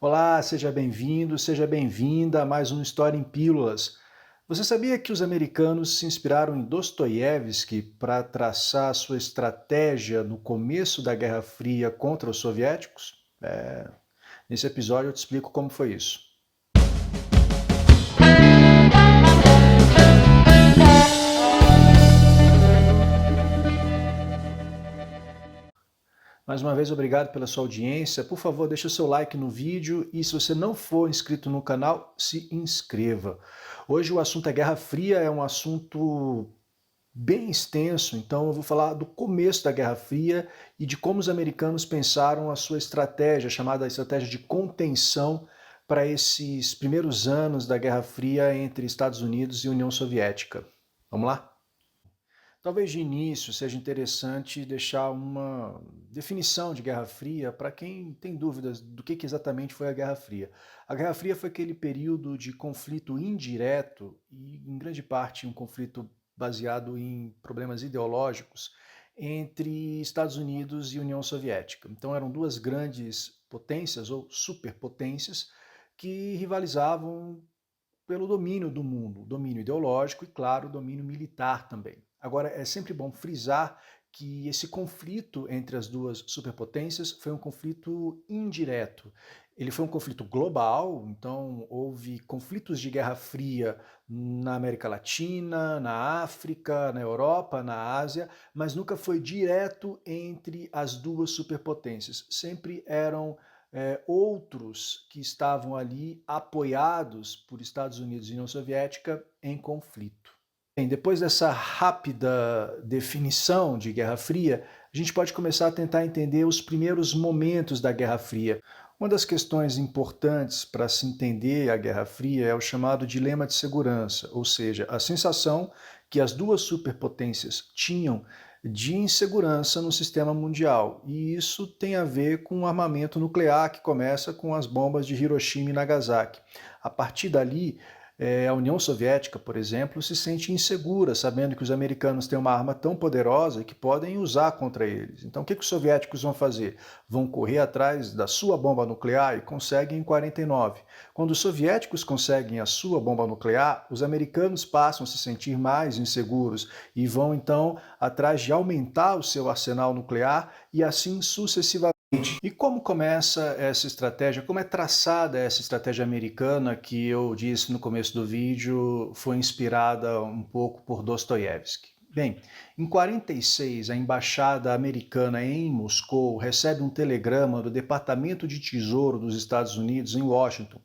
Olá, seja bem-vindo, seja bem-vinda a mais um História em Pílulas. Você sabia que os americanos se inspiraram em Dostoiévski para traçar sua estratégia no começo da Guerra Fria contra os soviéticos? Nesse episódio eu te explico como foi isso. Mais uma vez, obrigado pela sua audiência. Por favor, deixe o seu like no vídeo e se você não for inscrito no canal, se inscreva. Hoje o assunto é Guerra Fria, é um assunto bem extenso, então eu vou falar do começo da Guerra Fria e de como os americanos pensaram a sua estratégia, chamada estratégia de contenção, para esses primeiros anos da Guerra Fria entre Estados Unidos e União Soviética. Vamos lá? Talvez de início seja interessante deixar uma definição de Guerra Fria para quem tem dúvidas do que exatamente foi a Guerra Fria. A Guerra Fria foi aquele período de conflito indireto e, em grande parte, um conflito baseado em problemas ideológicos entre Estados Unidos e União Soviética. Então eram duas grandes potências ou superpotências que rivalizavam pelo domínio do mundo, domínio ideológico e, claro, domínio militar também. Agora, é sempre bom frisar que esse conflito entre as duas superpotências foi um conflito indireto. Ele foi um conflito global, então houve conflitos de Guerra Fria na América Latina, na África, na Europa, na Ásia, mas nunca foi direto entre as duas superpotências. Sempre eram outros que estavam ali apoiados por Estados Unidos e União Soviética em conflito. Bem, depois dessa rápida definição de Guerra Fria, a gente pode começar a tentar entender os primeiros momentos da Guerra Fria. Uma das questões importantes para se entender a Guerra Fria é o chamado dilema de segurança, ou seja, a sensação que as duas superpotências tinham de insegurança no sistema mundial. E isso tem a ver com o armamento nuclear que começa com as bombas de Hiroshima e Nagasaki. A partir dali, a União Soviética, por exemplo, se sente insegura, sabendo que os americanos têm uma arma tão poderosa que podem usar contra eles. Então, o que os soviéticos vão fazer? Vão correr atrás da sua bomba nuclear e conseguem em 49. Quando os soviéticos conseguem a sua bomba nuclear, os americanos passam a se sentir mais inseguros e vão, então, atrás de aumentar o seu arsenal nuclear e assim sucessivamente. E como começa essa estratégia, como é traçada essa estratégia americana que eu disse no começo do vídeo, foi inspirada um pouco por Dostoiévski? Bem, em 46, a embaixada americana em Moscou recebe um telegrama do Departamento de Tesouro dos Estados Unidos em Washington.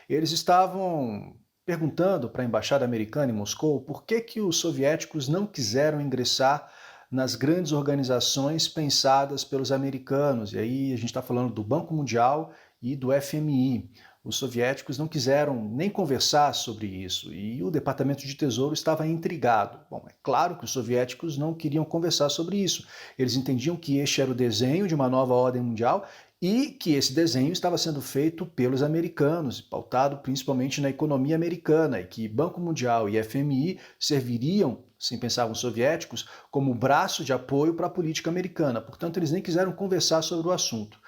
Eles estavam perguntando para a embaixada americana em Moscou por que os soviéticos não quiseram ingressar nas grandes organizações pensadas pelos americanos. E aí a gente está falando do Banco Mundial e do FMI. Os soviéticos não quiseram nem conversar sobre isso e o Departamento de Tesouro estava intrigado. Bom, é claro que os soviéticos não queriam conversar sobre isso. Eles entendiam que este era o desenho de uma nova ordem mundial e que esse desenho estava sendo feito pelos americanos, pautado principalmente na economia americana, e que Banco Mundial e FMI serviriam, assim pensavam os soviéticos, como braço de apoio para a política americana. Portanto, eles nem quiseram conversar sobre o assunto.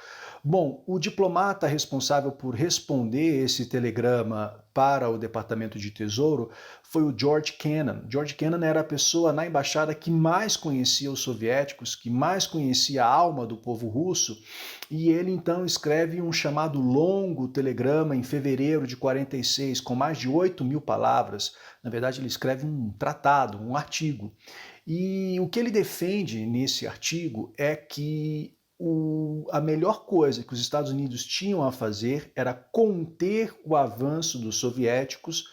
Bom, o diplomata responsável por responder esse telegrama para o Departamento de Tesouro foi o George Kennan. George Kennan era a pessoa na embaixada que mais conhecia os soviéticos, que mais conhecia a alma do povo russo, e ele então escreve um chamado longo telegrama em fevereiro de 46, com mais de 8.000 palavras. Na verdade, ele escreve um tratado, um artigo. E o que ele defende nesse artigo é que a melhor coisa que os Estados Unidos tinham a fazer era conter o avanço dos soviéticos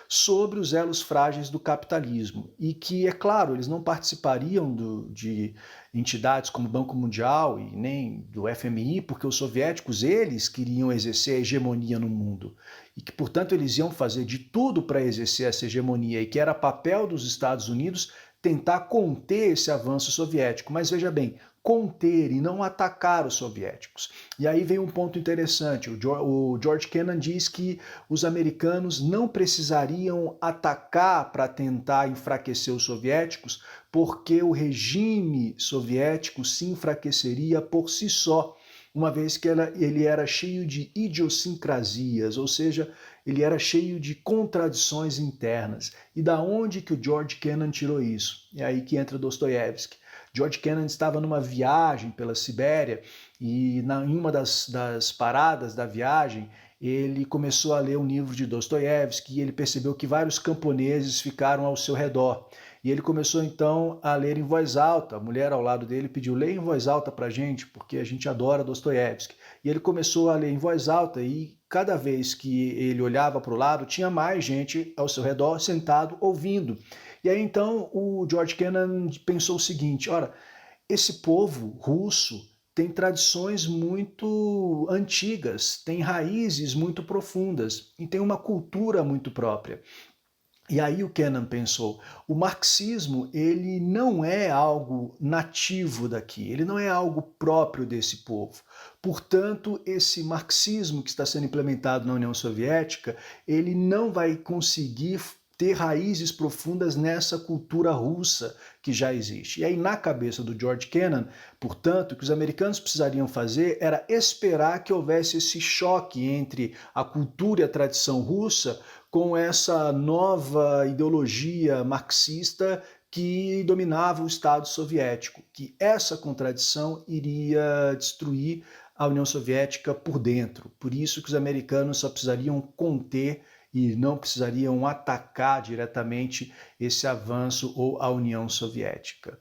sobre os elos frágeis do capitalismo. E que, é claro, eles não participariam de entidades como o Banco Mundial e nem do FMI, porque os soviéticos, eles queriam exercer a hegemonia no mundo. E que, portanto, eles iam fazer de tudo para exercer essa hegemonia, e que era papel dos Estados Unidos tentar conter esse avanço soviético. Mas veja bem, conter e não atacar os soviéticos. E aí vem um ponto interessante. O George Kennan diz que os americanos não precisariam atacar para tentar enfraquecer os soviéticos, porque o regime soviético se enfraqueceria por si só. uma vez que ele era cheio de idiosincrasias, ou seja, ele era cheio de contradições internas. E da onde que o George Kennan tirou isso? É aí que entra Dostoiévski. George Kennan estava numa viagem pela Sibéria e em uma das paradas da viagem ele começou a ler um livro de Dostoiévski e ele percebeu que vários camponeses ficaram ao seu redor. E ele começou então a ler em voz alta. A mulher ao lado dele pediu: leia em voz alta para a gente, porque a gente adora Dostoiévski. E ele começou a ler em voz alta e cada vez que ele olhava para o lado, tinha mais gente ao seu redor sentado ouvindo. E aí então o George Kennan pensou o seguinte: ora, esse povo russo tem tradições muito antigas, tem raízes muito profundas e tem uma cultura muito própria. E aí o Kennan pensou, o marxismo ele não é algo nativo daqui, ele não é algo próprio desse povo. Portanto, esse marxismo que está sendo implementado na União Soviética, ele não vai conseguir ter raízes profundas nessa cultura russa que já existe. E aí, na cabeça do George Kennan, portanto, o que os americanos precisariam fazer era esperar que houvesse esse choque entre a cultura e a tradição russa com essa nova ideologia marxista que dominava o Estado soviético, que essa contradição iria destruir a União Soviética por dentro. Por isso que os americanos só precisariam conter e não precisariam atacar diretamente esse avanço ou a União Soviética.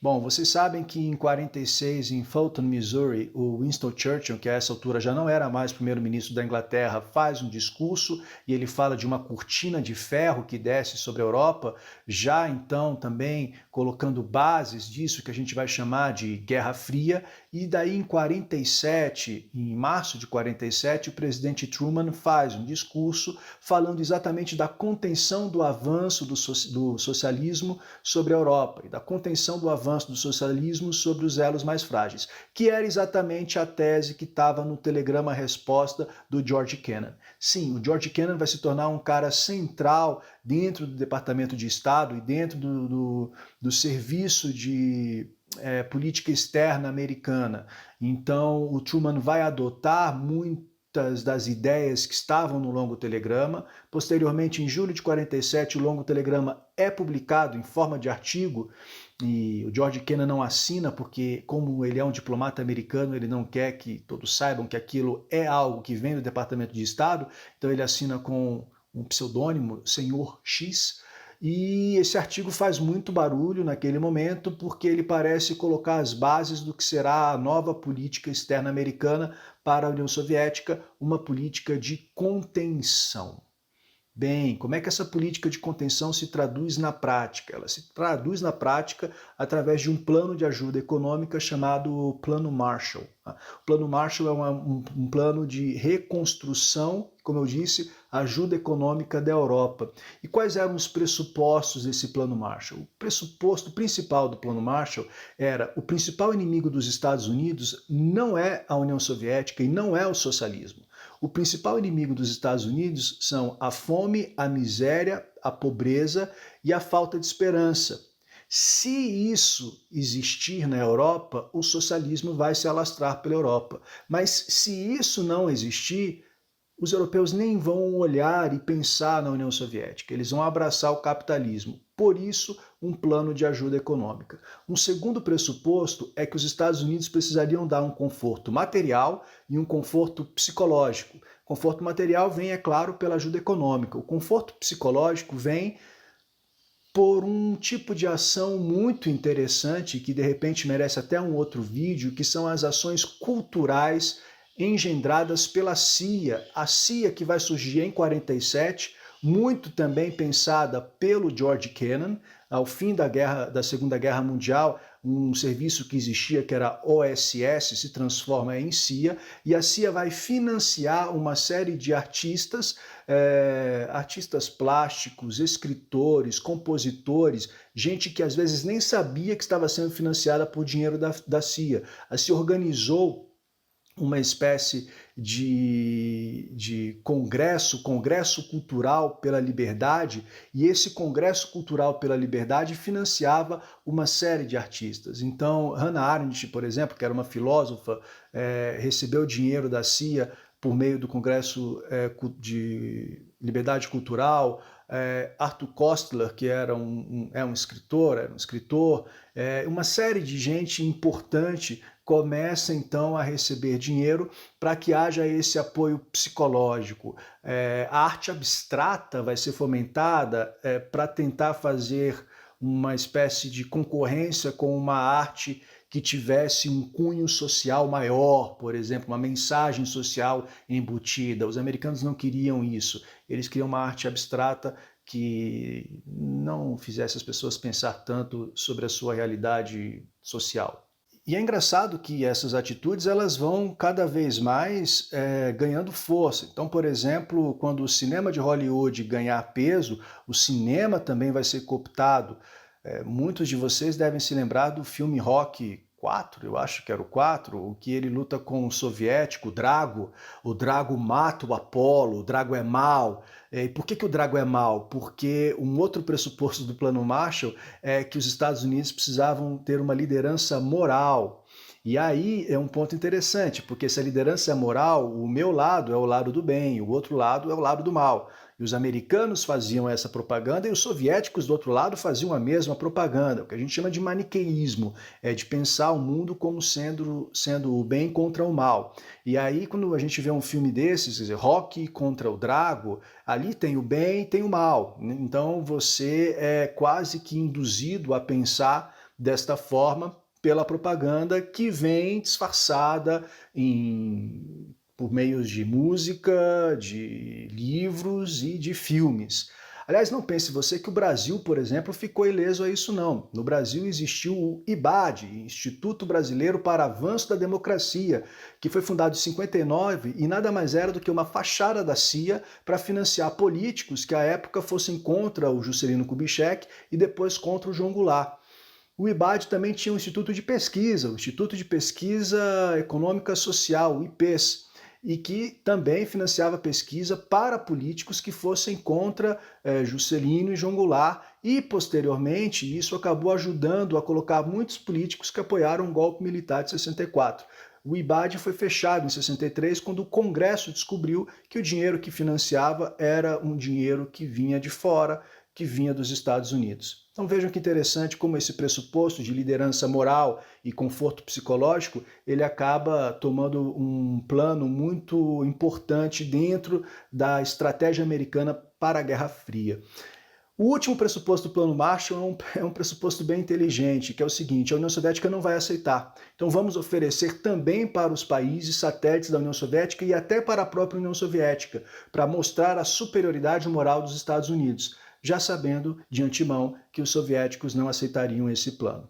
Bom, vocês sabem que em 46, em Fulton, Missouri, o Winston Churchill, que a essa altura já não era mais primeiro-ministro da Inglaterra, faz um discurso e ele fala de uma cortina de ferro que desce sobre a Europa, já então também colocando bases disso que a gente vai chamar de Guerra Fria. E daí em 47, em março de 47, o presidente Truman faz um discurso falando exatamente da contenção do avanço do socialismo sobre a Europa e da contenção do avanço do socialismo sobre os elos mais frágeis, que era exatamente a tese que estava no telegrama-resposta do George Kennan. Sim, o George Kennan vai se tornar um cara central dentro do Departamento de Estado e dentro do Serviço de Política Externa americana. Então, o Truman vai adotar muitas das ideias que estavam no longo telegrama. Posteriormente, em julho de 47, o longo telegrama é publicado em forma de artigo e o George Kennan não assina porque, como ele é um diplomata americano, ele não quer que todos saibam que aquilo é algo que vem do Departamento de Estado, então ele assina com um pseudônimo, Senhor X, e esse artigo faz muito barulho naquele momento porque ele parece colocar as bases do que será a nova política externa americana para a União Soviética, uma política de contenção. Bem, como é que essa política de contenção se traduz na prática? Ela se traduz na prática através de um plano de ajuda econômica chamado Plano Marshall. O Plano Marshall é um plano de reconstrução, como eu disse, ajuda econômica da Europa. E quais eram os pressupostos desse Plano Marshall? O pressuposto principal do Plano Marshall era: o principal inimigo dos Estados Unidos não é a União Soviética e não é o socialismo. O principal inimigo dos Estados Unidos são a fome, a miséria, a pobreza e a falta de esperança. Se isso existir na Europa, o socialismo vai se alastrar pela Europa. Mas se isso não existir, os europeus nem vão olhar e pensar na União Soviética, eles vão abraçar o capitalismo. Por isso, um plano de ajuda econômica. Um segundo pressuposto é que os Estados Unidos precisariam dar um conforto material e um conforto psicológico. Conforto material vem, é claro, pela ajuda econômica. O conforto psicológico vem por um tipo de ação muito interessante, que de repente merece até um outro vídeo, que são as ações culturais engendradas pela CIA. A CIA que vai surgir em 47, muito também pensada pelo George Kennan. Ao fim da Segunda Guerra Mundial, um serviço que existia, que era OSS, se transforma em CIA, e a CIA vai financiar uma série de artistas, artistas plásticos, escritores, compositores, gente que às vezes nem sabia que estava sendo financiada por dinheiro da CIA. A CIA organizou uma espécie de de congresso, Congresso Cultural pela Liberdade, e esse Congresso Cultural pela Liberdade financiava uma série de artistas. Então, Hannah Arendt, por exemplo, que era uma filósofa, recebeu dinheiro da CIA por meio do Congresso de Liberdade Cultural. Arthur Koestler, que era um escritor, uma série de gente importante começa então a receber dinheiro para que haja esse apoio psicológico. A arte abstrata vai ser fomentada para tentar fazer uma espécie de concorrência com uma arte que tivesse um cunho social maior, por exemplo, uma mensagem social embutida. Os americanos não queriam isso, eles queriam uma arte abstrata que não fizesse as pessoas pensar tanto sobre a sua realidade social. E é engraçado que essas atitudes elas vão cada vez mais ganhando força. Então, por exemplo, quando o cinema de Hollywood ganhar peso, o cinema também vai ser cooptado. Muitos de vocês devem se lembrar do filme Rocky 4, eu acho que era o 4, o que ele luta com o soviético, o Drago mata o Apolo, o Drago é mau. E por que o Drago é mau? Porque um outro pressuposto do Plano Marshall é que os Estados Unidos precisavam ter uma liderança moral. E aí é um ponto interessante, porque se a liderança é moral, o meu lado é o lado do bem, o outro lado é o lado do mal. E os americanos faziam essa propaganda e os soviéticos, do outro lado, faziam a mesma propaganda, o que a gente chama de maniqueísmo, de pensar o mundo como sendo o bem contra o mal. E aí, quando a gente vê um filme desses, quer dizer, Rocky contra o Drago, ali tem o bem e tem o mal. Então você é quase que induzido a pensar desta forma pela propaganda que vem disfarçada por meios de música, de livros e de filmes. Aliás, não pense você que o Brasil, por exemplo, ficou ileso a isso não. No Brasil existiu o IBAD, Instituto Brasileiro para Avanço da Democracia, que foi fundado em 59 e nada mais era do que uma fachada da CIA para financiar políticos que à época fossem contra o Juscelino Kubitschek e depois contra o João Goulart. O IBAD também tinha um instituto de pesquisa, o Instituto de Pesquisa Econômica Social, o IPES, e que também financiava pesquisa para políticos que fossem contra Juscelino e João Goulart, e posteriormente isso acabou ajudando a colocar muitos políticos que apoiaram o golpe militar de 64. O IBAD foi fechado em 63, quando o Congresso descobriu que o dinheiro que financiava era um dinheiro que vinha de fora, que vinha dos Estados Unidos. Então vejam que interessante como esse pressuposto de liderança moral e conforto psicológico, ele acaba tomando um plano muito importante dentro da estratégia americana para a Guerra Fria. O último pressuposto do Plano Marshall é um pressuposto bem inteligente, que é o seguinte: a União Soviética não vai aceitar. Então vamos oferecer também para os países satélites da União Soviética e até para a própria União Soviética, para mostrar a superioridade moral dos Estados Unidos, já sabendo de antemão que os soviéticos não aceitariam esse plano.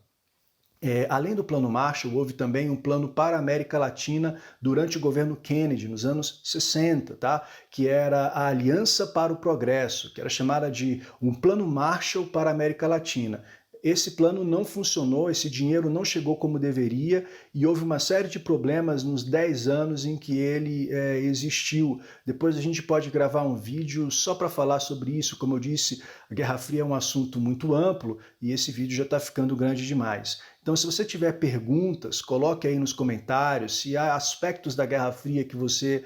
Além do Plano Marshall, houve também um plano para a América Latina durante o governo Kennedy, nos anos 60, tá? Que era a Aliança para o Progresso, que era chamada de um Plano Marshall para a América Latina. Esse plano não funcionou, esse dinheiro não chegou como deveria e houve uma série de problemas nos 10 anos em que ele existiu. Depois a gente pode gravar um vídeo só para falar sobre isso. Como eu disse, a Guerra Fria é um assunto muito amplo e esse vídeo já está ficando grande demais. Então, se você tiver perguntas, coloque aí nos comentários. Se há aspectos da Guerra Fria que você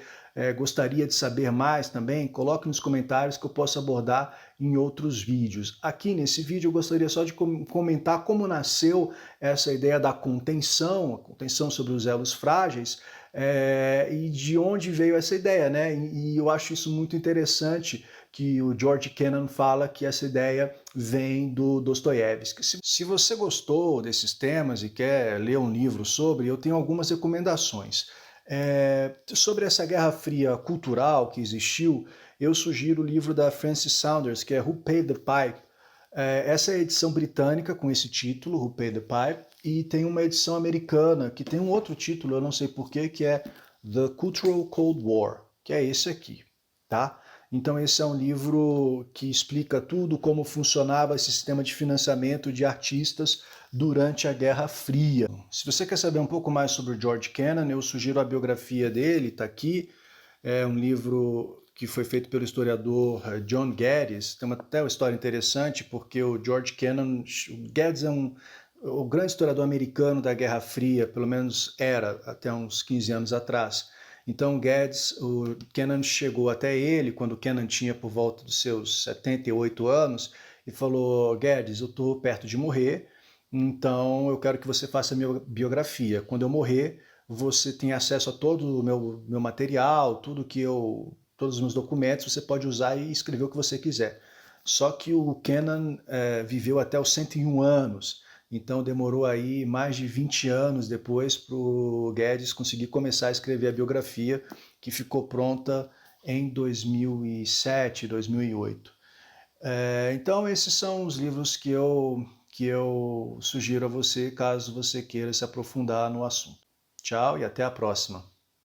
gostaria de saber mais também, coloque nos comentários que eu posso abordar em outros vídeos. Aqui nesse vídeo eu gostaria só de comentar como nasceu essa ideia da contenção, a contenção sobre os elos frágeis, e de onde veio essa ideia, né? E eu acho isso muito interessante, que o George Kennan fala que essa ideia vem do Dostoiévski. Se você gostou desses temas e quer ler um livro sobre, eu tenho algumas recomendações. Sobre essa Guerra Fria cultural que existiu, eu sugiro o livro da Frances Saunders, que é Who Paid the Pipe? Essa é a edição britânica com esse título, Who Paid the Pipe, e tem uma edição americana que tem um outro título, eu não sei porquê, que é The Cultural Cold War, que é esse aqui, tá? Então esse é um livro que explica tudo, como funcionava esse sistema de financiamento de artistas durante a Guerra Fria. Se você quer saber um pouco mais sobre o George Kennan, eu sugiro a biografia dele, está aqui. É um livro que foi feito pelo historiador John Geddes. Tem até uma história interessante, porque o George Kennan, o Geddes é o grande historiador americano da Guerra Fria, pelo menos era até uns 15 anos atrás. Então, Geddes, o Kennan chegou até ele, quando o Kennan tinha por volta dos seus 78 anos, e falou: Geddes, eu estou perto de morrer, então eu quero que você faça a minha biografia. Quando eu morrer, você tem acesso a todo o meu material, todos os meus documentos, você pode usar e escrever o que você quiser. Só que o Kennan viveu até os 101 anos, então demorou aí mais de 20 anos depois para o Guedes conseguir começar a escrever a biografia, que ficou pronta em 2007, 2008. Então esses são os livros que eu sugiro a você, caso você queira se aprofundar no assunto. Tchau e até a próxima.